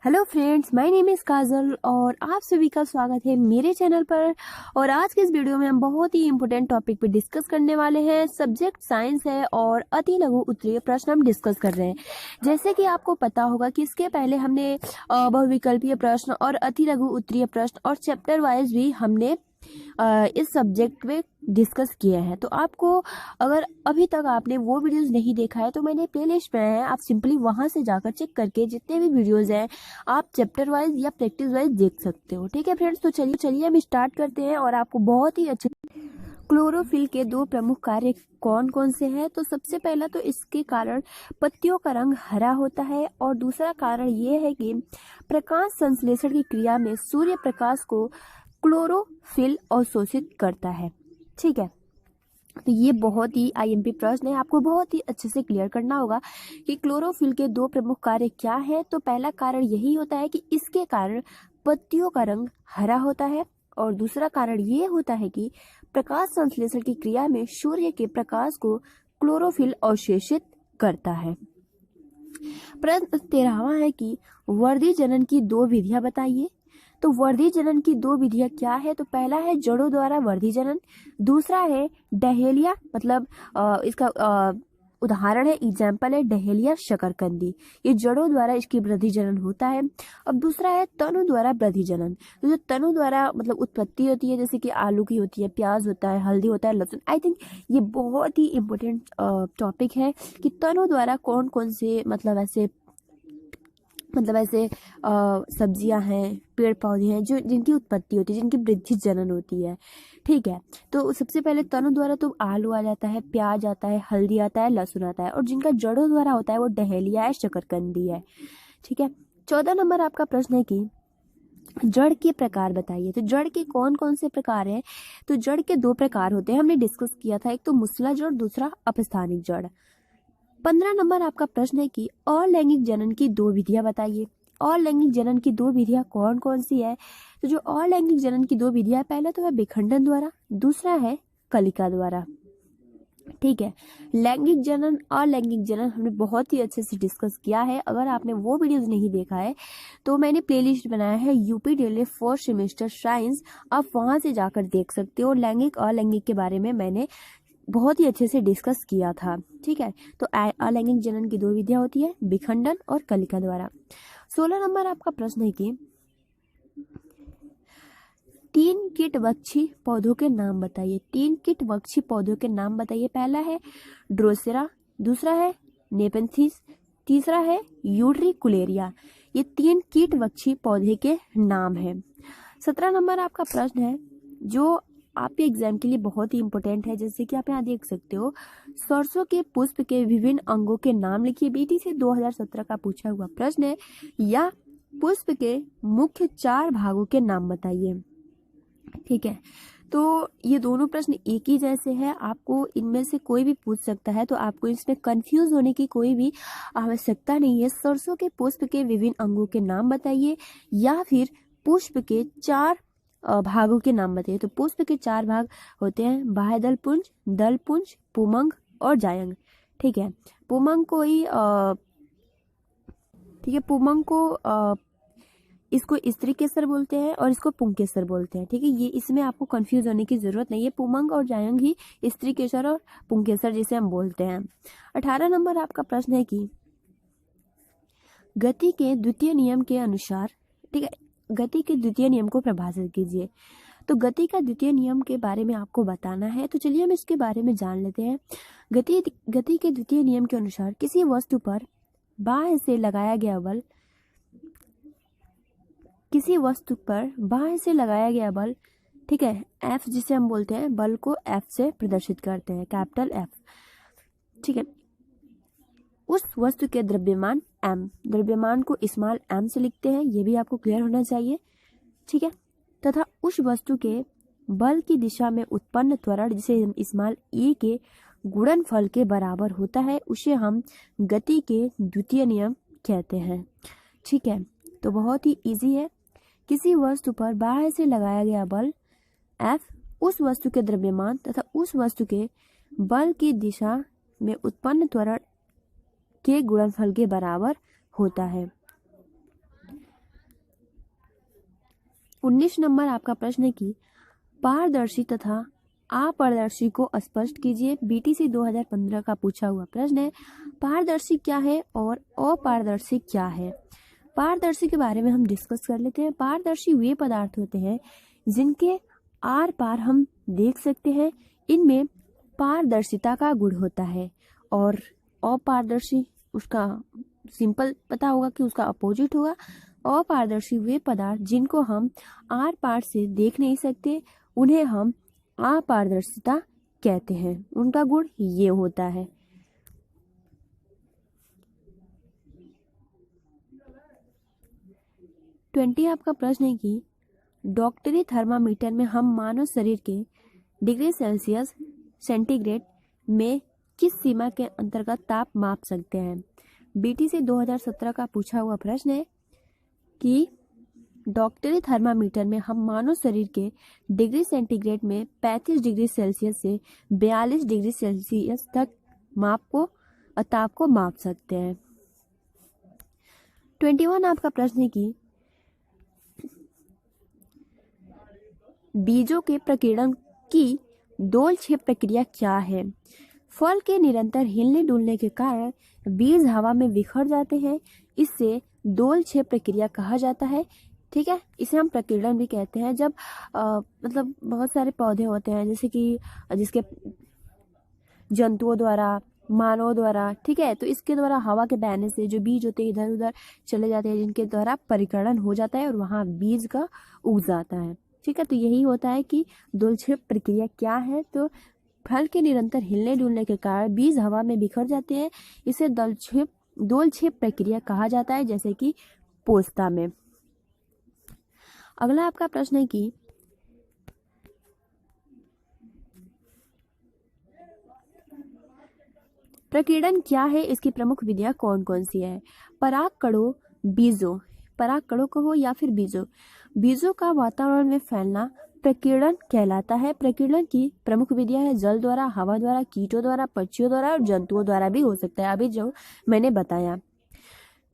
Hello friends, my name is Kajal और आप सभी का स्वागत है मेरे चैनल पर। और आज के इस वीडियो में हम बहुत ही इम्पोर्टेंट टॉपिक पे डिस्कस करने वाले हैं। सब्जेक्ट साइंस है और अति लघु उत्तरीय प्रश्न हम डिस्कस कर रहे हैं। जैसे कि आपको पता होगा कि इसके पहले हमने बहुविकल्पीय प्रश्न और अति लघु उत्तरीय प्रश्न और चैप्टर वाइज भी हमने इस सब्जेक्ट में डिस्कस किया है। तो आपको अगर अभी तक आपने वो वीडियोस नहीं देखा है तो मैंने प्लेलिस्ट में है, आप सिंपली वहां से जाकर चेक करके जितने भी वीडियोस हैं आप चैप्टर वाइज या प्रैक्टिस वाइज देख सकते हो। ठीक है फ्रेंड्स, तो चलिए हम स्टार्ट करते हैं और आपको बहुत ही अच्छे क्लोरोफिल के दो प्रमुख कार्य कौन कौन से हैं। तो सबसे पहला तो इसके कारण पत्तियों का रंग हरा होता है और दूसरा कारण ये है कि प्रकाश संश्लेषण की क्रिया में सूर्य प्रकाश को क्लोरोफिल अवशोषित करता है। ठीक है, तो ये बहुत ही आईएमपी प्रश्न है, आपको बहुत ही अच्छे से क्लियर करना होगा कि क्लोरोफिल के दो प्रमुख कार्य क्या है। तो पहला कारण यही होता है कि इसके कारण पत्तियों का रंग हरा होता है और दूसरा कारण ये होता है कि प्रकाश संश्लेषण की क्रिया में सूर्य के प्रकाश को क्लोरोफिल अवशोषित करता है। प्रश्न 13वां है कि वर्धी जनन की दो विधियां बताइए। तो वर्धी जनन की दो विधियां क्या है? तो पहला है जड़ों द्वारा वर्धी जनन, दूसरा है डहेलिया, मतलब इसका उदाहरण है, एग्जाम्पल है डहेलिया शकरकंदी। ये जड़ों द्वारा इसकी वृद्धि जनन होता है। अब दूसरा है तनु द्वारा वृद्धि जनन। तो जो तनु द्वारा मतलब उत्पत्ति होती है, जैसे कि आलू की होती है, प्याज होता है, हल्दी होता है, लहसुन। आई थिंक ये बहुत ही इम्पोर्टेंट टॉपिक है कि तनु द्वारा कौन कौन से मतलब ऐसे सब्जियां हैं, पेड़ पौधे हैं जो जिनकी उत्पत्ति होती है, जिनकी वृद्धि जनन होती है। ठीक है, तो सबसे पहले तनु द्वारा तो आलू आ जाता है, प्याज आता है, हल्दी आता है, लहसुन आता है। और जिनका जड़ों द्वारा होता है वो डहेलिया है, शकरकंदी है। ठीक है, 14 नंबर आपका प्रश्न है कि जड़ के प्रकार बताइए। तो जड़ के कौन कौन से प्रकार हैं? तो जड़ के दो प्रकार होते हैं, हमने डिस्कस किया था, एक तो मूसला जड़, दूसरा अपस्थानिक जड़। 15 नंबर आपका प्रश्न है कि अलैंगिक जनन की दो विधियां बताइए। अलैंगिक जनन की दो विधियां कौन कौन सी है? तो जो अलैंगिक जनन की दो विधियां, पहला तो है विखंडन द्वारा, दूसरा है कलिका द्वारा। ठीक है, लैंगिक जनन अलैंगिक जनन हमने बहुत ही अच्छे से डिस्कस किया है। अगर आपने वो वीडियोस नहीं देखा है तो मैंने प्लेलिस्ट बनाया है UP DElEd 4th semester science, आप वहां से जाकर देख सकते हो। लैंगिक अलैंगिक के बारे में मैंने बहुत ही अच्छे से डिस्कस किया था। ठीक है, तो अलैंगिक जनन की दो विधियां होती है, विखंडन और कलिका द्वारा। 16 नंबर आपका प्रश्न है कि 3 कीटवक्षी पौधों के नाम बताइए। 3 कीटवक्षी पौधों के नाम बताइए। पहला है ड्रोसेरा, दूसरा है नेपेंथिस, तीसरा है यूट्रिकुलेरिया। ये 3 कीटवक्षी पौधे के नाम है। 17 नंबर आपका प्रश्न है जो आपके एग्जाम के लिए बहुत ही इंपॉर्टेंट है, जैसे कि आप यहाँ देख सकते हो, सरसों के पुष्प के विभिन्न अंगों के नाम लिखिए। बीटी से 2017 का पूछा हुआ प्रश्न है। या पुष्प के मुख्य 4 भागों के नाम बताइए। ठीक है, तो ये दोनों प्रश्न एक ही जैसे हैं, आपको इनमें से कोई भी पूछ सकता है, तो आपको इसमें कंफ्यूज होने की कोई भी आवश्यकता नहीं है। सरसों के पुष्प के विभिन्न अंगों के नाम बताइए या फिर पुष्प के 4 भागों के नाम बताइए। तो पुष्प के 4 भाग होते हैं, बाह्यदल पुंज, दल पुंज, पुमंग और जायंग। ठीक है, पुमंग को ही ठीक है, पुमंग को इसको स्त्री केसर बोलते हैं और इसको पुंकेसर बोलते हैं। ठीक है, ये इसमें आपको कंफ्यूज होने की जरूरत नहीं है, पुमंग और जायंग ही स्त्री केसर और पुंकेसर जिसे हम बोलते हैं। 18 नंबर आपका प्रश्न है कि गति के द्वितीय नियम के अनुसार, ठीक है, गति के द्वितीय नियम को परिभाषित कीजिए। तो गति का द्वितीय नियम के बारे में आपको बताना है, तो चलिए हम इसके बारे में जान लेते हैं। गति के द्वितीय नियम के अनुसार किसी वस्तु पर बाह्य से लगाया गया बल, किसी वस्तु पर बाह्य से लगाया गया बल, ठीक है, F जिसे हम बोलते हैं, बल को F से प्रदर्शित करते हैं, कैपिटल F। ठीक है, उस वस्तु के द्रव्यमान m, द्रव्यमान को स्मॉल m से लिखते हैं, ये भी आपको क्लियर होना चाहिए। ठीक है, तथा उस वस्तु के बल की दिशा में उत्पन्न त्वरण, जिसे हम स्मॉल e के गुणनफल के बराबर होता है, उसे हम गति के द्वितीय नियम कहते हैं। ठीक है, तो बहुत ही इजी है। किसी वस्तु पर बाह्य से लगाया गया बल F उस वस्तु के द्रव्यमान तथा उस वस्तु के बल की दिशा में उत्पन्न त्वरण के गुणनफल के बराबर होता है। 19 नंबर आपका प्रश्न है कि पारदर्शी तथा अपारदर्शी को स्पष्ट कीजिए। बीटीसी 2015 का पूछा हुआ प्रश्न है। पारदर्शी क्या है और अपारदर्शी क्या है? पारदर्शी के बारे में हम डिस्कस कर लेते हैं। पारदर्शी वे पदार्थ होते हैं जिनके आर पार हम देख सकते हैं, इनमें पारदर्शिता का गुण होता है। और अपारदर्शी, उसका सिंपल पता होगा कि उसका अपोजिट होगा। अपारदर्शी वे पदार्थ जिनको हम आर पार से देख नहीं सकते, उन्हें हम अपारदर्शिता कहते हैं। उनका गुण ये होता है। ट्वेंटी आपका प्रश्न है कि डॉक्टरी थर्मामीटर में हम मानव शरीर के डिग्री सेल्सियस सेंटीग्रेड में किस सीमा के अंतर्गत ताप माप सकते हैं? बीटीसी 2017 का पूछा हुआ प्रश्न है कि डॉक्टरी थर्मामीटर में हम मानव शरीर के डिग्री सेंटीग्रेड में 35 डिग्री सेल्सियस से 42 डिग्री सेल्सियस तक ताप को माप सकते हैं। 21 आपका प्रश्न है कि बीजों के प्रकीर्णन की दोल-छेप प्रक्रिया क्या है? फल के निरंतर हिलने डुलने के कारण बीज हवा में बिखर जाते हैं, इससे दोल-छेप प्रक्रिया कहा जाता है। ठीक है, इसे हम प्रकीर्णन भी कहते हैं। जब मतलब बहुत सारे पौधे होते हैं जैसे कि जिसके जंतुओं द्वारा, मानव द्वारा, ठीक है, तो इसके द्वारा हवा के बहने से जो बीज होते हैं इधर उधर चले जाते हैं, जिनके द्वारा परिकर्णन हो जाता है और वहाँ बीज का उग जाता है। ठीक है, तो यही होता है कि दोल-छेप प्रक्रिया क्या है। तो फल के निरंतर हिलने डुलने के कारण बीज हवा में बिखर जाते हैं, इसे दोल-छेप प्रक्रिया कहा जाता है, जैसे कि पोस्ता में। अगला आपका प्रश्न है कि प्रकीर्णन क्या है, इसकी प्रमुख विधियां कौन कौन सी है? पराग कणों, बीजों, पराग कणों कहो या फिर बीजों का वातावरण में फैलना प्रकीर्णन कहलाता है। प्रकीर्णन की प्रमुख विधियां है जल द्वारा, हवा द्वारा, कीटों द्वारा, पक्षियों द्वारा और जंतुओं द्वारा भी हो सकता है, अभी जो मैंने बताया।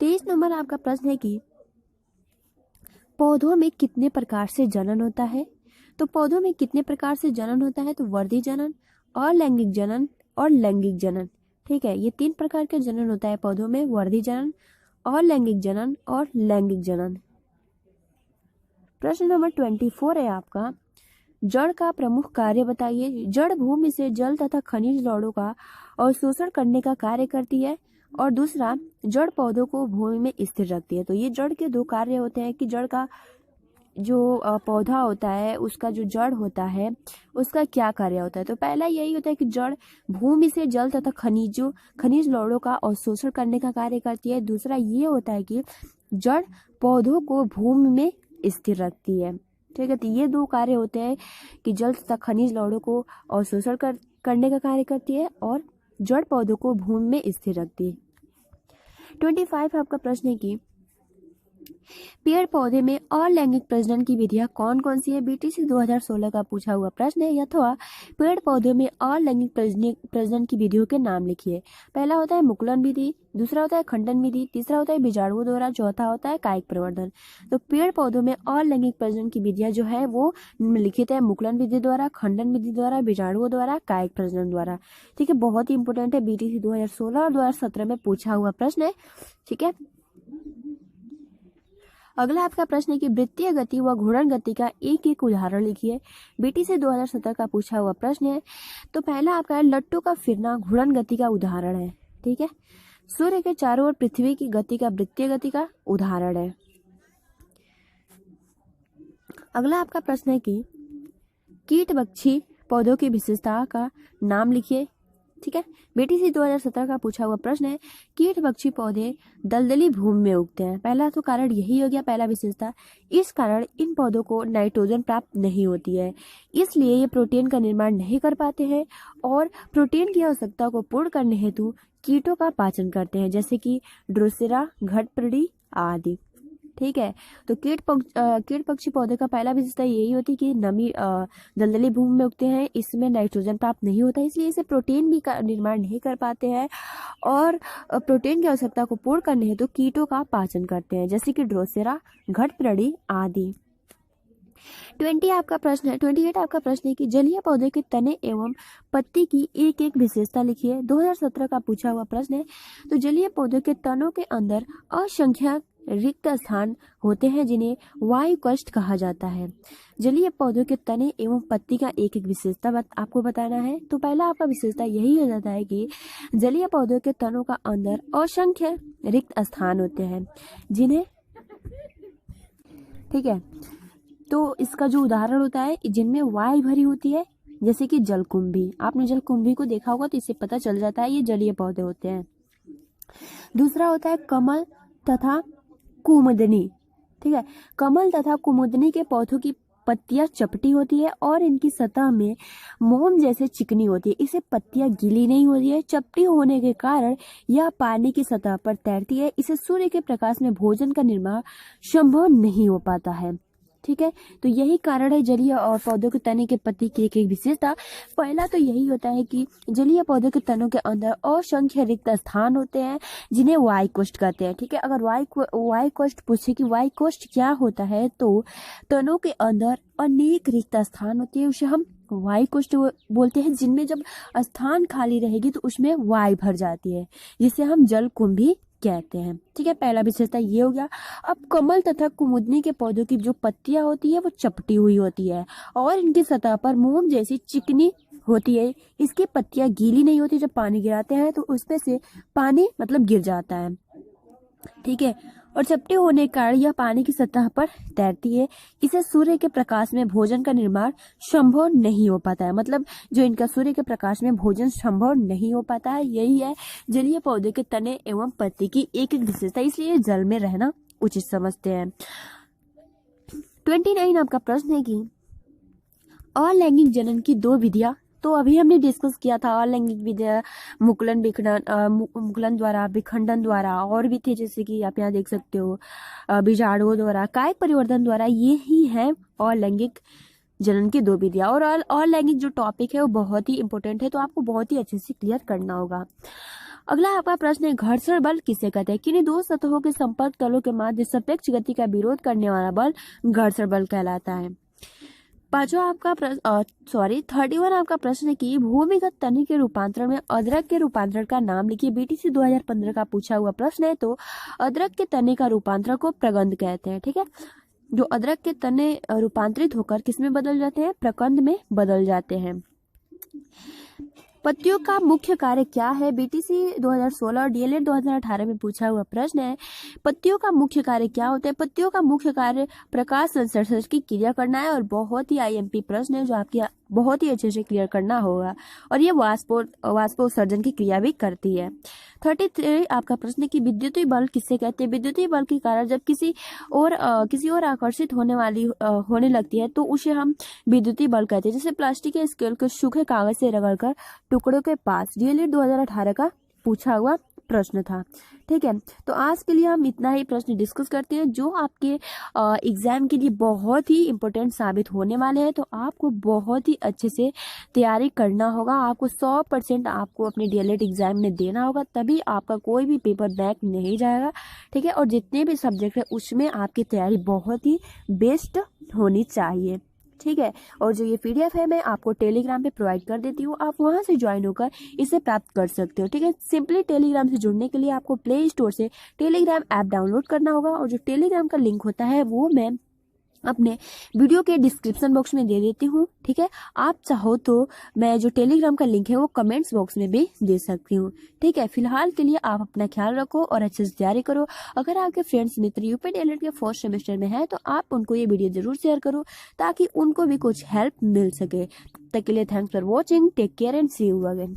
23 नंबर आपका प्रश्न है कि पौधों में कितने प्रकार से जनन होता है? तो पौधों में कितने प्रकार से जनन होता है? तो वर्धी जनन, अलैंगिक जनन और लैंगिक जनन। ठीक है, ये 3 प्रकार के जनन होता है पौधों में, वर्धी जनन, अलैंगिक जनन और लैंगिक जनन। प्रश्न नंबर 24 है आपका, जड़ का प्रमुख कार्य बताइए। जड़ भूमि से जल तथा खनिज लवणों का अवशोषण करने का कार्य करती है और दूसरा जड़ पौधों को भूमि में स्थिर रखती है। तो ये जड़ के 2 कार्य होते हैं कि जड़ का जो पौधा होता है, उसका जो जड़ होता है उसका क्या कार्य होता है। तो पहला यही होता है कि जड़ भूमि से जल तथा खनिज लवणों का अवशोषण करने का कार्य करती है। दूसरा ये होता है कि जड़ पौधों को भूमि में स्थिर रखती है। ठीक है, तो ये 2 कार्य होते हैं कि जल तथा खनिज लवणों को अवशोषण करने का कार्य करती है और जड़ पौधों को भूमि में स्थिर रखती है। 25 आपका प्रश्न है कि पेड़ पौधे में अलैंगिक प्रजनन की विधियां कौन कौन सी है? बीटीसी 2016 का पूछा हुआ प्रश्न है। अथवा पेड़ पौधों में अलैंगिक प्रजनन की विधियों के नाम लिखिए। पहला होता है मुकुलन विधि, दूसरा होता है खंडन विधि, तीसरा होता है बीजाणुओं द्वारा, चौथा होता है कायिक प्रवर्धन। तो पेड़ पौधों में अलैंगिक प्रजनन की विधियां जो है वो निम्नलिखित है, मुकुलन विधि द्वारा, खंडन विधि द्वारा, बीजाणुओं द्वारा, कायिक प्रजनन द्वारा। ठीक है, बहुत ही इंपॉर्टेंट है, बीटीसी 2016 और 2017 में पूछा हुआ प्रश्न है। ठीक है, अगला आपका प्रश्न है कि वृत्तीय गति व घूर्णन गति का एक एक उदाहरण लिखिए। बीटीसी 2017 का पूछा हुआ प्रश्न है। तो पहला आपका है लट्टू का फिरना घूर्णन गति का उदाहरण है। ठीक है, सूर्य के चारों ओर पृथ्वी की गति का वृत्तीय गति का उदाहरण है। अगला आपका प्रश्न है कि कीट बक्षी पौधों की विशेषता का नाम लिखिए। ठीक है, बीटीसी 2017 का पूछा हुआ प्रश्न है, कीट बक्षी पौधे दलदली भूमि में उगते हैं। पहला तो कारण यही हो गया, पहला विशेषता, इस कारण इन पौधों को नाइट्रोजन प्राप्त नहीं होती है, इसलिए ये प्रोटीन का निर्माण नहीं कर पाते हैं और प्रोटीन की आवश्यकता को पूर्ण करने हेतु कीटों का पाचन करते हैं, जैसे कि ड्रोसेरा, घटप्रडी आदि। ठीक है। तो कीट पक्षी पौधे का पहला विशेषता यही होती है कि नमी दलदली भूमि में उगते हैं, इसमें नाइट्रोजन प्राप्त नहीं होता, इसलिए इसे प्रोटीन भी का निर्माण नहीं कर पाते हैं और प्रोटीन की आवश्यकता को पूर्ण करने हेतु कीटों का पाचन करते हैं, जैसे कि ड्रोसेरा, घटप्रणी आदि। 28 आपका प्रश्न है कि जलीय पौधे के तने एवं पत्ती की एक एक विशेषता लिखिए। 2017 का पूछा हुआ प्रश्न है। तो जलीय पौधे के तनों के अंदर असंख्य रिक्त स्थान होते हैं जिन्हें वायुकोष्ठ कहा जाता है। जलीय पौधों के तने एवं पत्ती का एक एक विशेषता आपको बताना है। तो पहला आपका विशेषता यही हो जाता है कि जलीय पौधों के तनों का अंदर असंख्य रिक्त स्थान होते हैं जिन्हें, ठीक है, तो इसका जो उदाहरण होता है जिनमें वायु भरी होती है, जैसे कि जलकुंभी। आपने जलकुंभी को देखा होगा तो इससे पता चल जाता है ये जलीय पौधे होते हैं। दूसरा होता है कमल तथा कुमुदनी, ठीक है। कमल तथा कुमुदनी के पौधों की पत्तियां चपटी होती है और इनकी सतह में मोम जैसे चिकनी होती है। इसे पत्तियां गीली नहीं होती है, चपटी होने के कारण यह पानी की सतह पर तैरती है। इसे सूर्य के प्रकाश में भोजन का निर्माण संभव नहीं हो पाता है, ठीक है। तो यही कारण है जलीय और पौधों के तने के पत्ती की एक एक विशेषता। पहला तो यही होता है कि जलीय पौधों के तनों के अंदर असंख्य रिक्त स्थान होते हैं जिन्हें वायुकोष्ठ कहते हैं, ठीक है। अगर वायुकोष्ठ पूछे कि वायुकोष्ठ क्या होता है, तो तनों के अंदर अनेक रिक्त स्थान होते हैं, उसे हम वायुकोष्ठ बोलते हैं, जिनमें जब स्थान खाली रहेगी तो उसमें वायु भर जाती है, जिसे हम जलकुंभी कहते हैं, ठीक है। पहला विशेषता ये हो गया। अब कमल तथा कुमुदनी के पौधों की जो पत्तियां होती है वो चपटी हुई होती है और इनकी सतह पर मोम जैसी चिकनी होती है। इसकी पत्तियां गीली नहीं होती, जब पानी गिराते हैं तो उसमें से पानी मतलब गिर जाता है, ठीक है। और चपटे होने के कारण यह पानी की सतह पर तैरती है। इसे सूर्य के प्रकाश में भोजन का निर्माण संभव नहीं हो पाता है, मतलब जो इनका सूर्य के प्रकाश में भोजन संभव नहीं हो पाता है। यही है जलीय पौधे के तने एवं पत्ती की एक एक विशेषता, इसलिए जल में रहना उचित समझते हैं। 29 आपका प्रश्न है कि अलैंगिक जनन की दो विधियां। तो अभी हमने डिस्कस किया था अलैंगिक विधियां, मुकुलन द्वारा, विखंडन द्वारा, और भी थे जैसे कि आप यहाँ देख सकते हो बीजाणुओं द्वारा, कायिक परिवर्तन द्वारा। ये ही है अलैंगिक जनन की दो विधियां। और अलैंगिक जो टॉपिक है वो बहुत ही इंपॉर्टेंट है, तो आपको बहुत ही अच्छे से क्लियर करना होगा। अगला आपका प्रश्न है घर्षण बल किसे कहते हैं। किन्हीं दो सतहों के संपर्क तलों के मध्य सापेक्ष गति का विरोध करने वाला बल घर्षण बल कहलाता है। 31 आपका प्रश्न है कि भूमिगत तनी के रूपांतरण में अदरक के रूपांतरण का नाम लिखिए। बीटीसी 2015 का पूछा हुआ प्रश्न है। तो अदरक के तने का रूपांतरण को प्रगंध कहते हैं, ठीक है। जो अदरक के तने रूपांतरित होकर किस में बदल जाते हैं, प्रकंद में बदल जाते हैं। पत्तियों का मुख्य कार्य क्या है। बीटीसी 2016 और डीएलएड 2018 में पूछा हुआ प्रश्न है। पत्तियों का मुख्य कार्य क्या होता है। पत्तियों का मुख्य कार्य प्रकाश संश्लेषण की क्रिया करना है, और बहुत ही आईएमपी प्रश्न है जो आपकी बहुत ही अच्छे से क्लियर करना होगा। और ये वाष्पोत्सर्जन की क्रिया भी करती है। 33 आपका प्रश्न है कि विद्युतीय बल किससे कहते हैं। विद्युतीय बल के कारण जब किसी और आकर्षित होने लगती है तो उसे हम विद्युतीय बल कहते हैं। जैसे प्लास्टिक के स्केल को सूखे कागज से रगड़कर टुकड़ों के पास। डीएलएड 2018 का पूछा हुआ प्रश्न था, ठीक है। तो आज के लिए हम इतना ही प्रश्न डिस्कस करते हैं जो आपके एग्जाम के लिए बहुत ही इम्पोर्टेंट साबित होने वाले हैं। तो आपको बहुत ही अच्छे से तैयारी करना होगा। आपको 100% आपको अपने डीएलएड एग्जाम में देना होगा, तभी आपका कोई भी पेपर बैक नहीं जाएगा, ठीक है। और जितने भी सब्जेक्ट है उसमें आपकी तैयारी बहुत ही बेस्ट होनी चाहिए, ठीक है। और जो ये पीडीएफ है मैं आपको टेलीग्राम पे प्रोवाइड कर देती हूँ, आप वहां से ज्वाइन होकर इसे प्राप्त कर सकते हो, ठीक है। सिंपली टेलीग्राम से जुड़ने के लिए आपको प्ले स्टोर से टेलीग्राम ऐप डाउनलोड करना होगा, और जो टेलीग्राम का लिंक होता है वो मैं अपने वीडियो के डिस्क्रिप्शन बॉक्स में दे देती हूँ, ठीक है। आप चाहो तो मैं जो टेलीग्राम का लिंक है वो कमेंट्स बॉक्स में भी दे सकती हूँ, ठीक है। फिलहाल के लिए आप अपना ख्याल रखो और अच्छे से तैयारी करो। अगर आपके फ्रेंड्स मित्र यूपी डीएलएड के 4th सेमेस्टर में है तो आप उनको ये वीडियो जरूर शेयर करो ताकि उनको भी कुछ हेल्प मिल सके। तब तक के लिए thanks for watching, take care and see you again.